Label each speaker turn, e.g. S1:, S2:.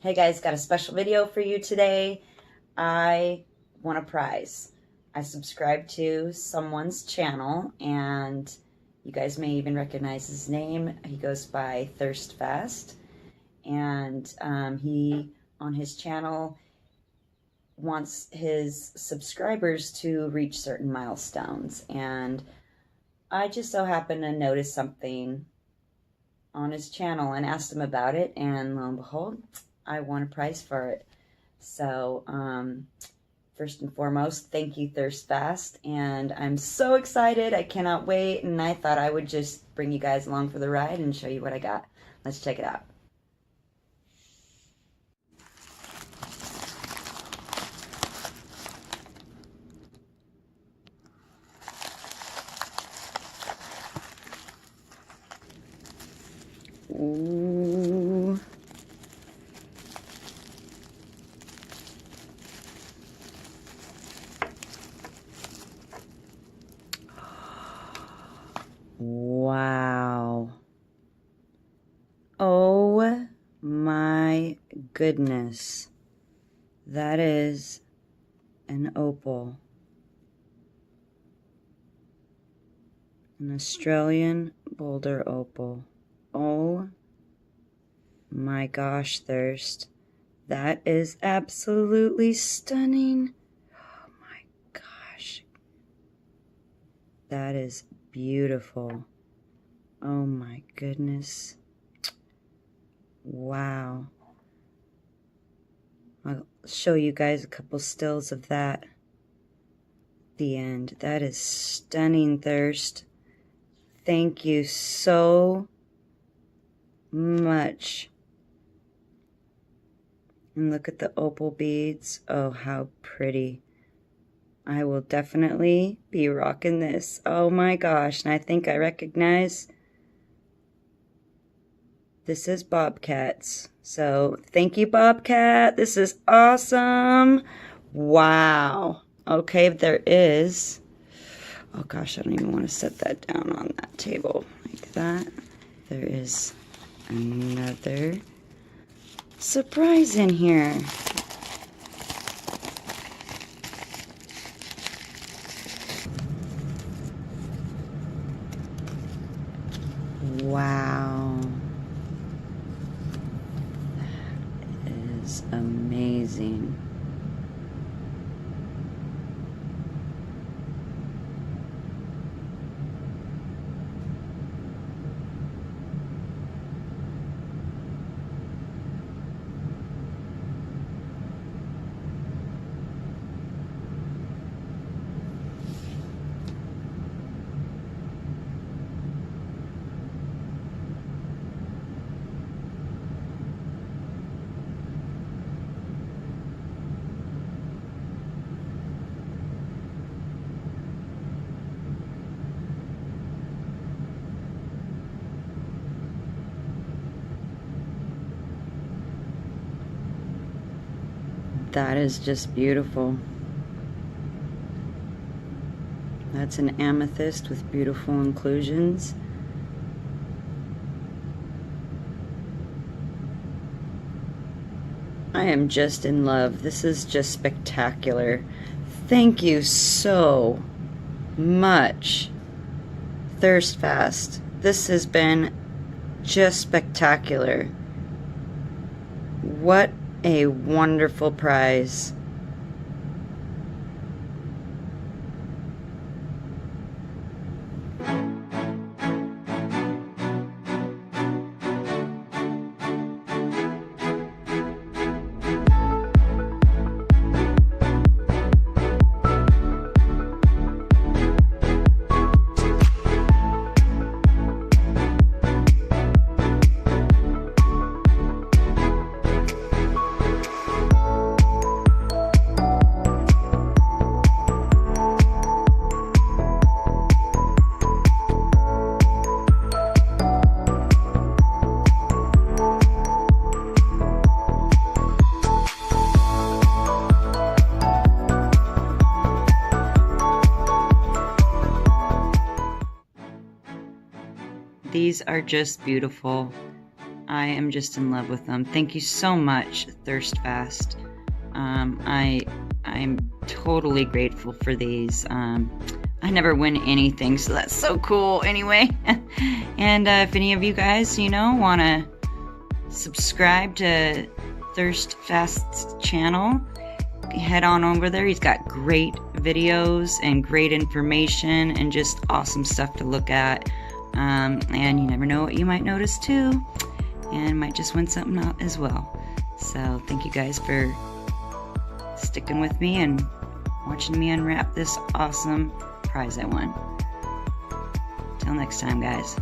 S1: Hey guys, got a special video for you today. I won a prize. I subscribed to someone's channel, and you guys may even recognize his name. He goes by Thirst Fast, and he, on his channel, wants his subscribers to reach certain milestones. And I just so happened to notice something on his channel and asked him about it, and lo and behold, I won a prize for it. So first and foremost, thank you, Thirst Fast, and I'm so excited. I cannot wait, and I thought I would just bring you guys along for the ride and show you what I got. Let's check it out. Ooh. Wow. Oh my goodness. That is an opal. An Australian boulder opal. Oh my gosh, Thirst. That is absolutely stunning. Oh my gosh. That is beautiful. Oh my goodness. Wow. I'll show you guys a couple stills of that at the end. That is stunning, Thirst. Thank you so much. And look at the opal beads. Oh, how pretty. I will definitely be rocking this. Oh my gosh. And I think I recognize this is Bobcat's. So thank you, Bobcat. This is awesome. Wow. Okay, there is. Oh gosh, I don't even want to set that down on that table like that. There is another surprise in here. Wow. That is amazing. That is just beautiful. That's an amethyst with beautiful inclusions. I am just in love. This is just spectacular. Thank you so much, Thirst Fast. This has been just spectacular. What a wonderful prize. These are just beautiful. I am just in love with them. Thank you so much, Thirst Fast. I'm totally grateful for these. I never win anything, so that's so cool anyway. And if any of you guys, want to subscribe to Thirst Fast's channel, head on over there. He's got great videos and great information and just awesome stuff to look at. And you never know what you might notice too, and might just win something out as well. So thank you guys for sticking with me and watching me unwrap this awesome prize I won. Till next time, guys.